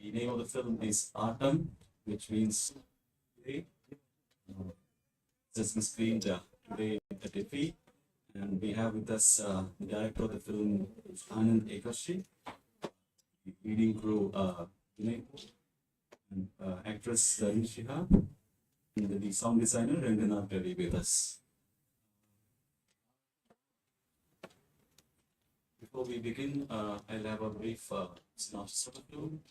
The name of the film is Aattam, which means today. Just been screened today at IFFI, and we have with us the director of the film, IFFI, the leading crew, Vinay, and actress Rishiha, and the sound designer Rendana Reddy with us. Before we begin, I'll have a brief synopsis of the film.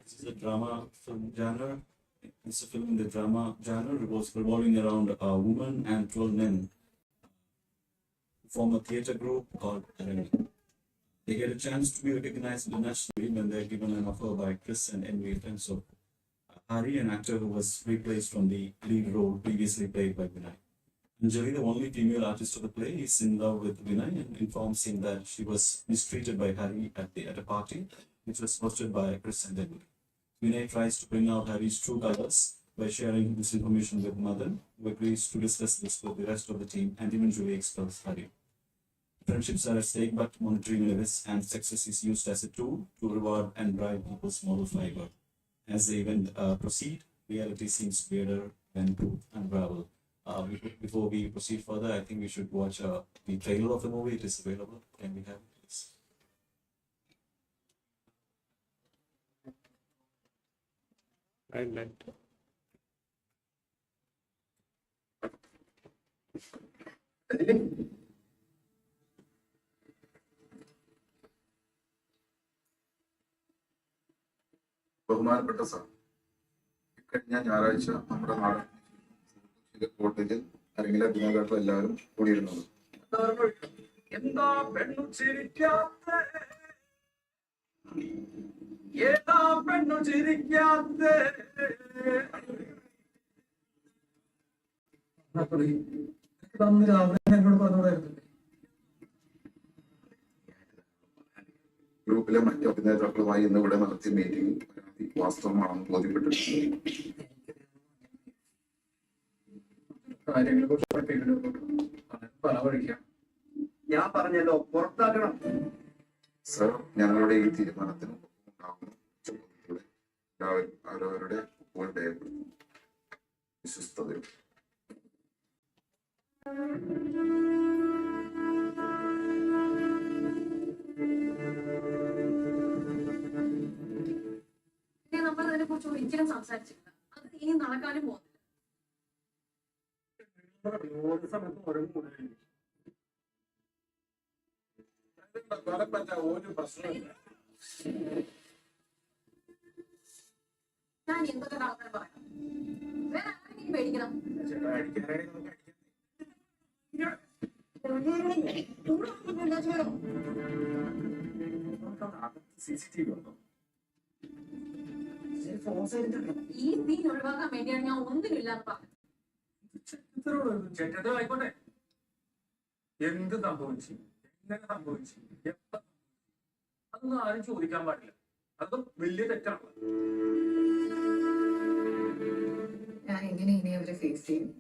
This is a drama film genre. It's a film in the drama genre revolving around a woman and 12 men who form a theatre group called IFFI. They get a chance to be recognized internationally when they're given an offer by Chris and Envy Fenso. Hari, an actor who was replaced from the lead role previously played by Vinay. Anjali, the only female artist of the play, is in love with Vinay and informs him that she was mistreated by Hari at a party, which was hosted by Chris and Envy. Vinay tries to bring out Harry's true colors by sharing this information with Madan, who agrees to discuss this with the rest of the team and eventually expels Harry. Friendships are at stake, but monetary benefits and success is used as a tool to reward and drive people's moral fiber. As the event proceed, reality seems weirder than truth unravel. Before we proceed further, I think we should watch the trailer of the movie. It is available. Can we have it, please? Right. ബഹുമാനപ്പെട്ട sir, ഇക്കഴിഞ്ഞ ഞായറാഴ്ച നമ്മുടെ നാട് കോട്ടേജിൽ അരങ്ങിലെ അഭിനേതാക്കൾ എല്ലാവരും കൂടിയിരുന്നത്. എന്താ പെണ്ണു ചിരിക്കാത്ത, ഏതാ പെണ്ണു ചിരിക്കാത്ത, എന്നോട് പറഞ്ഞോടായിരുന്നു. ഗ്രൂപ്പിലെ മറ്റ് അഭിനേതാക്കളുമായി ഇന്ന് ഇവിടെ നടത്തിയ മീറ്റിംഗ് വാസ്തവമാണെന്ന് ബോധ്യപ്പെട്ടിട്ടുണ്ട്. കാര്യങ്ങളെ കുറിച്ച് പല വഴിക്കാം. ഞാൻ പറഞ്ഞല്ലോ, പുറത്താക്കണം. സർ, ഞങ്ങളുടെ ഈ തീരുമാനത്തിന് ഉണ്ടാകുന്ന എല്ലാവരും അവരവരുടെ രേഖപ്പെടുത്തും. വിശ്വസ്തതയും നമ്മൾ അതിനെ കുറിച്ച് ഒരിക്കലും സംസാരിച്ചിട്ടില്ല. അത് ഇനി നടക്കാനും പോകുന്നില്ല. ഓരോ സമയത്തും ഓരോ കൂടുതൽ ഒരു പ്രശ്നമില്ല. ഞാൻ എന്തൊക്കെ നടക്കാൻ പറയാം. വേറെ ആരെങ്കിലും പേടിക്കണം. CCTV ഉണ്ടോ? ഈ സീൻ ഒഴിവാക്കാൻ വേണ്ടിയാണ് ഞാൻ ഒന്നുമില്ലാന്ന് പറഞ്ഞത്. ആയിക്കോട്ടെ, എന്ത് സംഭവിച്ചു, എങ്ങനെ സംഭവിച്ചു, എപ്പ, അതൊന്നും ആരും ചോദിക്കാൻ പാടില്ല. അതൊക്കെ വലിയ തെറ്റാണ്. ഞാൻ എങ്ങനെ ഇനി അവരെ ഫേസ് ചെയ്യും?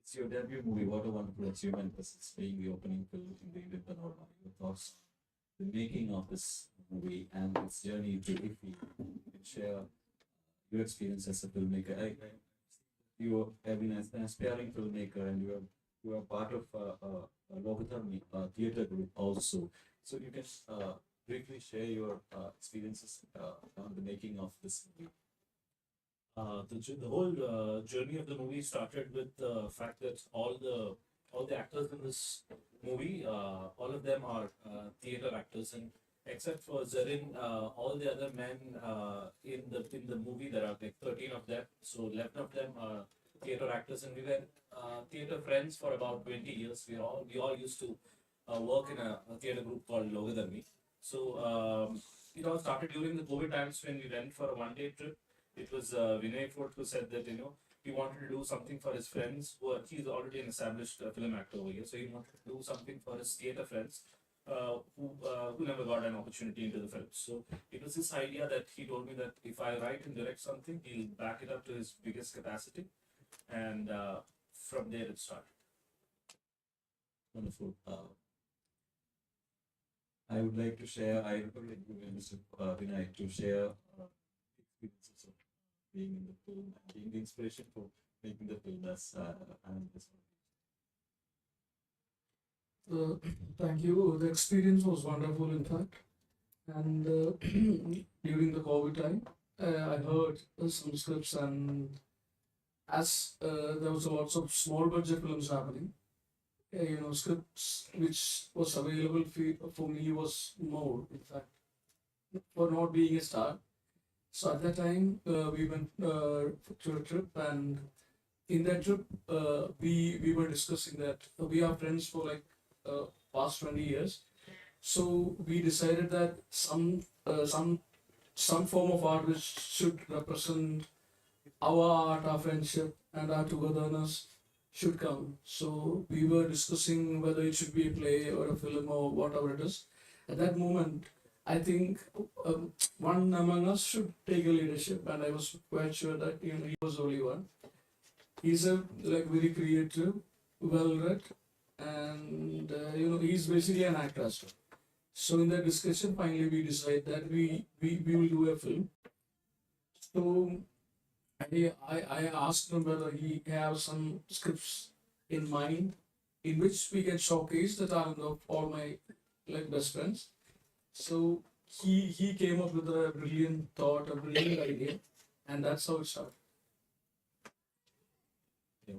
It's your debut movie. What a wonderful achievement! This is being the opening film in the Indian panorama. Your thoughts, the making of this movie and its journey to IFFI. You can share your experience as a filmmaker. You have been an aspiring filmmaker, and you are part of a Logatharmi theatre group also. So you can briefly share your experiences on the making of this movie. The whole journey of the movie started with the fact that all the actors in this movie, all of them are theatre actors, and except for Zarin, all the other men in the movie, there are like 13 of them. So 11 of them are theatre actors, and we were theatre friends for about 20 years. We all used to work in a theatre group called Logatharmi. So it all started during the COVID times when we went for a one-day trip. It was Vinay Fort who said that he wanted to do something for his friends. He's already an established film actor over here, so he wanted to do something for his theater friends who never got an opportunity into the film. So it was this idea that he told me that if I write and direct something, he'll back it up to his biggest capacity, and from there it started. Wonderful. I would like to share, I would like Mr. Vinay to share experiences of being in the film and being the inspiration for making the film as and this one. Thank you. The experience was wonderful, in fact. And during the COVID time, I heard some scripts, and as there was lots of small budget films happening, scripts which was available for me was more, in fact, for not being a star. So at that time, we went to a trip, and in that trip, we were discussing that we are friends for like past 20 years. So we decided that some form of art which should represent our art, our friendship, and our togetherness should come. So we were discussing whether it should be a play or a film or whatever it is. At that moment, I think one among us should take a leadership, and I was quite sure that he was the only one. He's a very creative, well-read, and he's basically an actor as well. So in that discussion, finally we decided that we will do a film. So I asked him whether he has some scripts in mind in which we can showcase the talent of all my best friends. So he came up with a brilliant thought, a brilliant idea, and that's how it started. Yeah,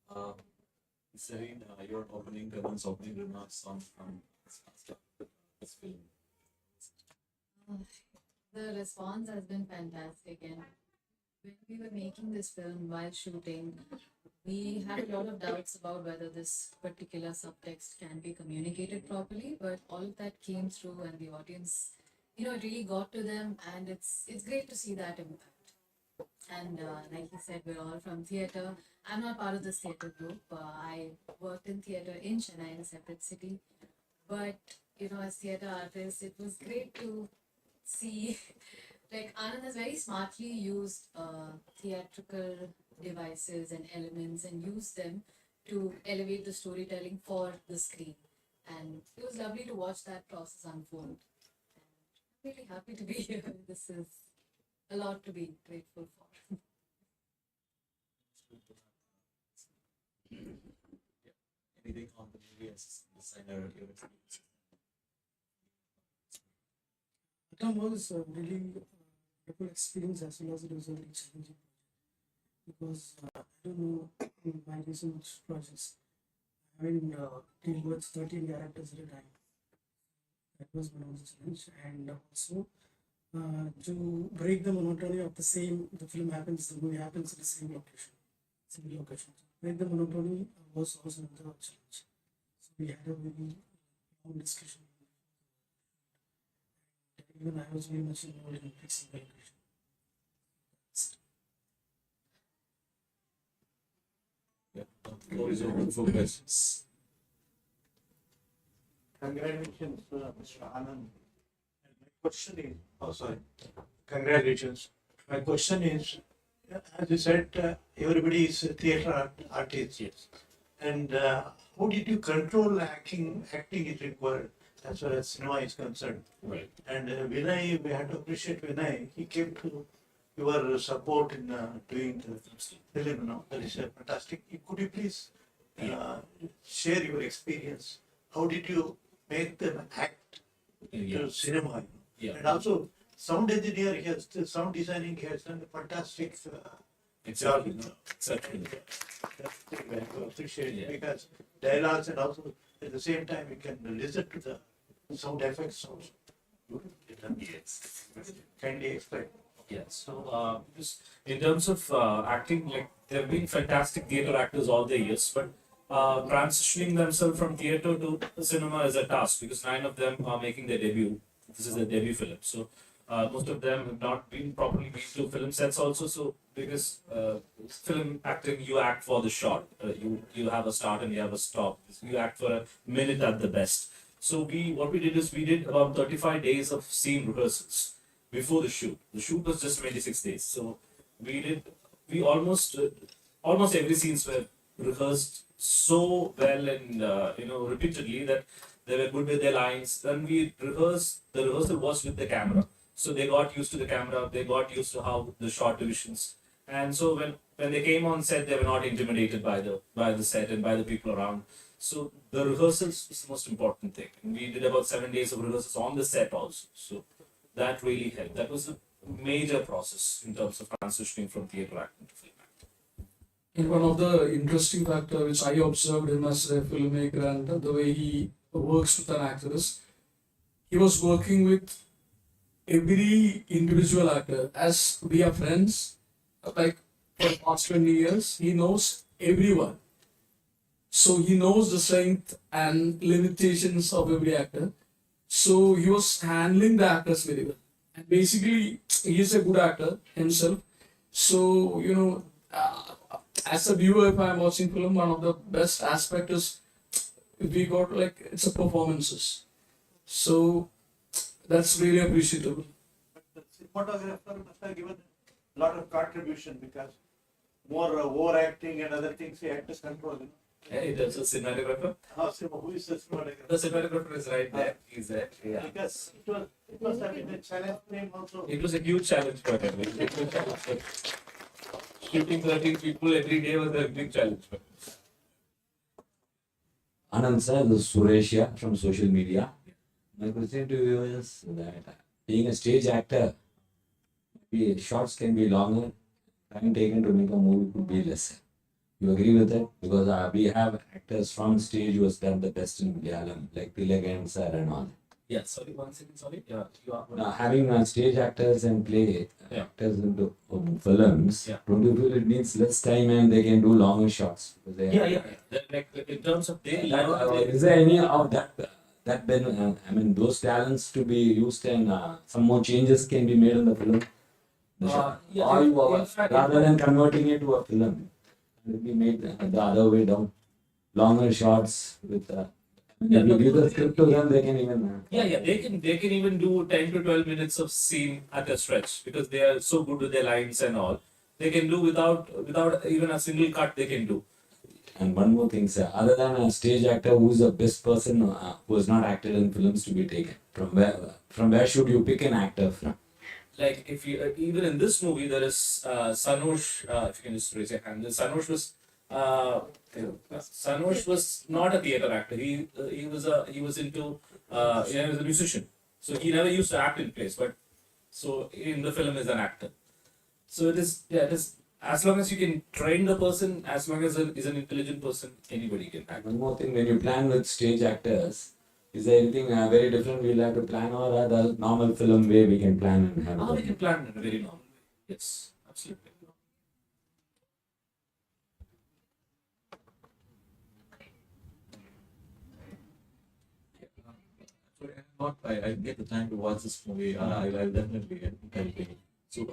wonderful. Serene, your opening comments, opening remarks on this film. The response has been fantastic, and when we were making this film while shooting, we had a lot of doubts about whether this particular subtext can be communicated properly, but all of that came through, and the audience, it really got to them, and it's great to see that impact. And like he said, we're all from theatre. I'm not part of this theatre group. I worked in theatre in Chennai, in a separate city. But, as theatre artists, it was great to see, Anand has very smartly used theatrical devices and elements and used them to elevate the storytelling for the screen. And it was lovely to watch that process unfold. And I'm really happy to be here. This is a lot to be grateful for. Anything on the movie as designer, your experience? Aattam was a really wonderful experience, as well as it was a really challenging project, because I don't know, my recent projects, having deal with 13 characters at a time. That was one of the challenge, and also to break the monotony of the film happens, the movie happens in the same location, single location. Break the monotony was also another challenge. So we had a very long discussion. Even I was very much involved in fixing the location. Yeah, the floor is open for questions. Congratulations, Mr. Anand. And my question is, congratulations. My question is, as you said, everybody is a theatre artist. Yes. And how did you control acting? Acting is required as far as cinema is concerned. Right. And Vinay, we have to appreciate Vinay. He came to your support in doing the film. That is fantastic. Could you please share your experience? How did you make them act to cinema? Yeah. And also, sound engineer, sound designing, he has done a fantastic Exactly. job. Exactly. That's very to appreciate Yeah. because dialogues and also at the same time you can listen to the sound effects also. Yes. Kindly explain. Yeah, so just in terms of acting, there have been fantastic theatre actors all the years, but transitioning themselves from theatre to cinema is a task because 9 of them are making their debut. this is their debut film. So most of them have not been properly been to film sets also. So because film acting, you act for the shot. You have a start and you have a stop. You act for a minute at the best. So what we did is we did about 35 days of scene rehearsals before the shoot. The shoot was just 26 days. So we almost every scenes were rehearsed so well and repeatedly that they were good with their lines. Then we rehearsed. The rehearsal was with the camera, so they got used to the camera. They got used to how the shot divisions. And so when they came on set, they were not intimidated by the set and by the people around. So the rehearsals is the most important thing. And we did about 7 days of rehearsals on the set also. So that really helped. That was a major process in terms of transitioning from theatre acting to film acting. And one of the interesting factor which I observed him as a filmmaker and the way he works with an actor is he was working with every individual actor. As we are friends, like for the past 20 years, he knows everyone. So he knows the strength and limitations of every actor. So he was handling the actors very well. And basically, he is a good actor himself. So, as a viewer, if I'm watching film, one of the best aspect is we got it's a performances. So that's really appreciable. The cinematographer must have given a lot of contribution because more overacting and other things he had to control. In terms of cinematographer, Who is the cinematographer? the cinematographer is right there. He's there. Yeah. Because it was having a challenge for him also. It was a huge challenge for him. It was a challenge. Shooting 13 people every day was a big challenge for him. Anand sir, this is Sureshya from social media. My question to you is that being a stage actor, shots can be longer, time taken to make a movie could be lesser. You agree with that? Because we have actors from stage who has done the best in Malayalam, like Tilagan sir and all. Yeah, sorry, one second, sorry. Yeah, you are. Now, having stage actors and play Yeah. actors into films, Yeah. don't you feel it needs less time and they can do longer shots? Because they Yeah. Like in terms of they is there any of that then those talents to be used and some more changes can be made in the film? Rather than converting it to a film, it will be made the other way down. Longer shots with if you give the script to them, they can even they can even do 10 to 12 minutes of scene at a stretch because they are so good with their lines and all. They can do without even a single cut. They can do. And one more thing, sir. Other than a stage actor, who's the best person who has not acted in films to be taken? From where should you pick an actor from? Like if you even in this movie there is Sanush. If you can just raise your hand. Sanush was not a theatre actor. He was into he was a musician. So he never used to act in plays, but so in the film is an actor. So it is as long as you can train the person, as long as is an intelligent person, anybody can act. One more thing, when you plan with stage actors, is there anything very different we'll have to plan, or the normal film way we can plan and have We can plan in a very normal way. Yes, absolutely. I get the time to watch this movie. I'll definitely encourage you. So,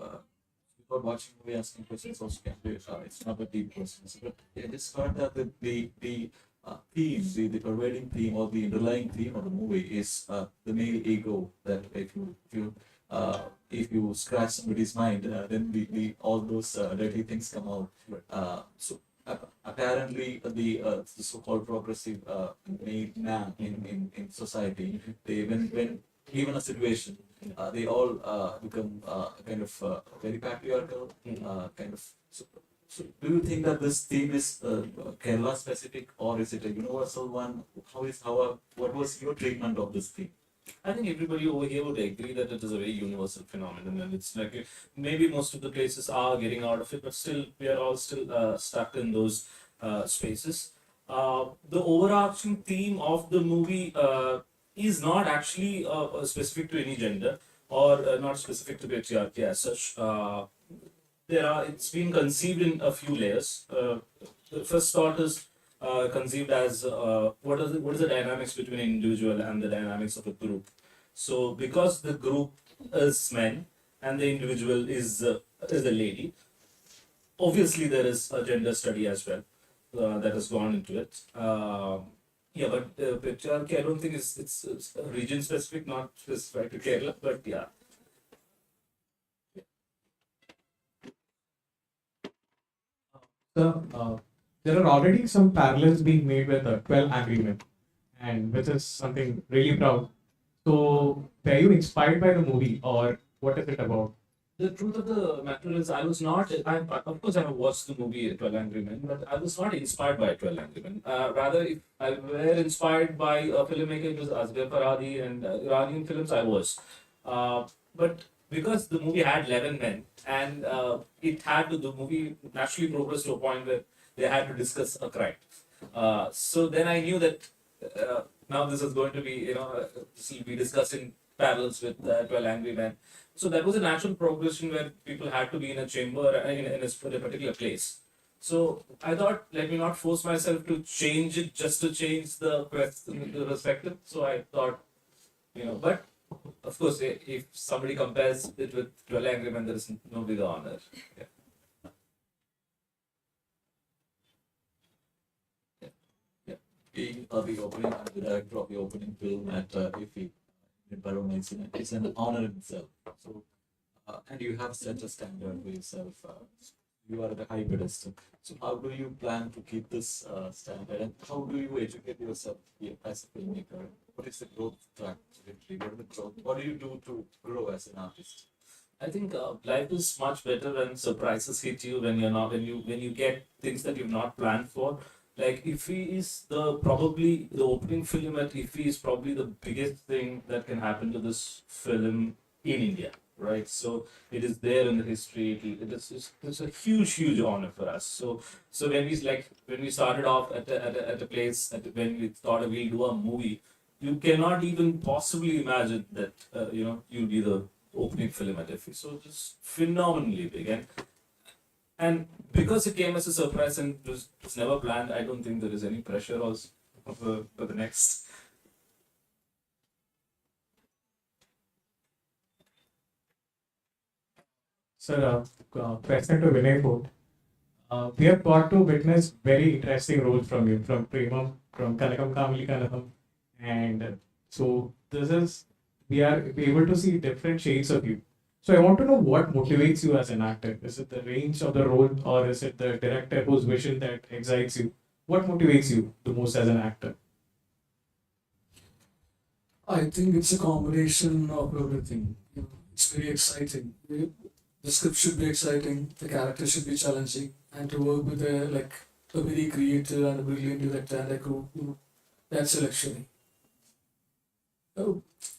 before watching movie, asking questions also can be, it's not a deep questions. But I just thought that the theme, the pervading theme or the underlying theme of the movie is the male ego. That if you scratch somebody's mind, then all those dirty things come out. Apparently, the so-called progressive male man in society, they when given a situation, they all become kind of very patriarchal, kind of. So, do you think that this theme is Kerala specific or is it a universal one? What was your treatment of this theme? I think everybody over here would agree that it is a very universal phenomenon, and it's like maybe most of the places are getting out of it, but still we are all still stuck in those spaces. The overarching theme of the movie is not actually specific to any gender or not specific to patriarchy as such. It's been conceived in a few layers. The first thought is conceived as what is the dynamics between an individual and the dynamics of a group. So because the group is men and the individual is a lady, obviously there is a gender study as well that has gone into it. Yeah, but patriarchy, I don't think it's region specific, not specific to Kerala, but yeah. So, there are already some parallels being made with 12 Angry Men, and which is something really proud. So, were you inspired by the movie, or what is it about? The truth of the matter is, I was not. Of course, I have watched the movie 12 Angry Men, but I was not inspired by 12 Angry Men. Rather, if I were inspired by a filmmaker, it was Asghar Farhadi and Iranian films, I was. But because the movie had 11 men, and the movie naturally progressed to a point where they had to discuss a crime. So then I knew that now this is going to be, this will be discussing parallels with 12 Angry Men. So that was a natural progression where people had to be in a chamber in a particular place. So I thought, let me not force myself to change it just to change the perspective. So I thought, but of course, if somebody compares it with 12 Angry Men, there is no bigger honor. Yeah. Being the opening and the director of the opening film at IFFI in Barcelona, it's an honor in itself. So, and you have set a standard for yourself. You are at a high pedestal. So, how do you plan to keep this standard, and how do you educate yourself as a filmmaker? What is the growth track? What do you do to grow as an artist? I think life is much better when surprises hit you when you're not when you get things that you've not planned for. Like IFFI is probably the opening film at IFFI is probably the biggest thing that can happen to this film in India, right? So it is there in the history. It's a huge honor for us. So when we started off at a place when we thought we'll do a movie, you cannot even possibly imagine that you'll be the opening film at IFFI. So just phenomenally big, and because it came as a surprise and was never planned, I don't think there is any pressure also for the next. Sir, question to Vinay Food. We have got to witness very interesting roles from you, from Premam, from Kanakam Kamali Kanakam, and so we are able to see different shades of you. So I want to know what motivates you as an actor. Is it the range of the role, or is it the director whose vision that excites you? What motivates you the most as an actor? I think it's a combination of everything. It's very exciting. The script should be exciting, the character should be challenging, and to work with a very creative and a brilliant director and a crew, that's a luxury.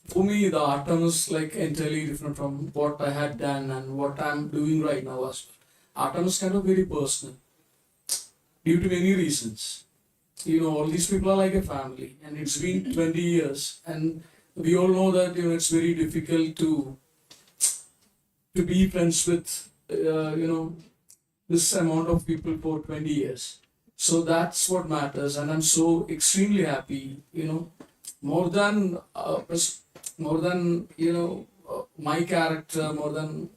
For me, the Aattam is entirely different from what I had done and what I'm doing right now as well. Aattam is kind of very personal due to many reasons. All these people are like a family, and it's been 20 years, and we all know that it's very difficult to be friends with this amount of people for 20 years. So that's what matters, and I'm so extremely happy. More than my character, more than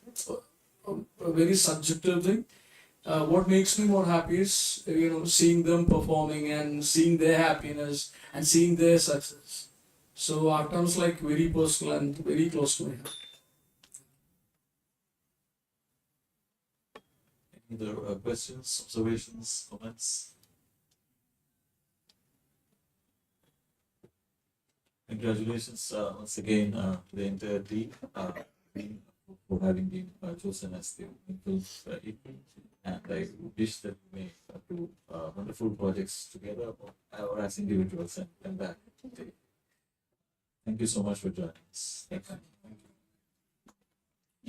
a very subjective thing. What makes me more happy is seeing them performing and seeing their happiness and seeing their success. So Aattam's very personal and very close to my heart. Any other questions, observations, comments? Congratulations once again to the entire team for having been chosen as the film and I wish that we may do wonderful projects together or as individuals and back. Thank you so much for joining us. Thank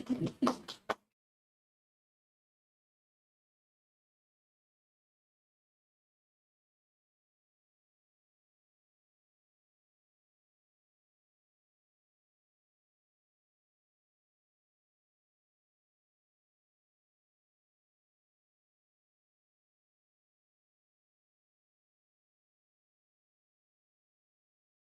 you.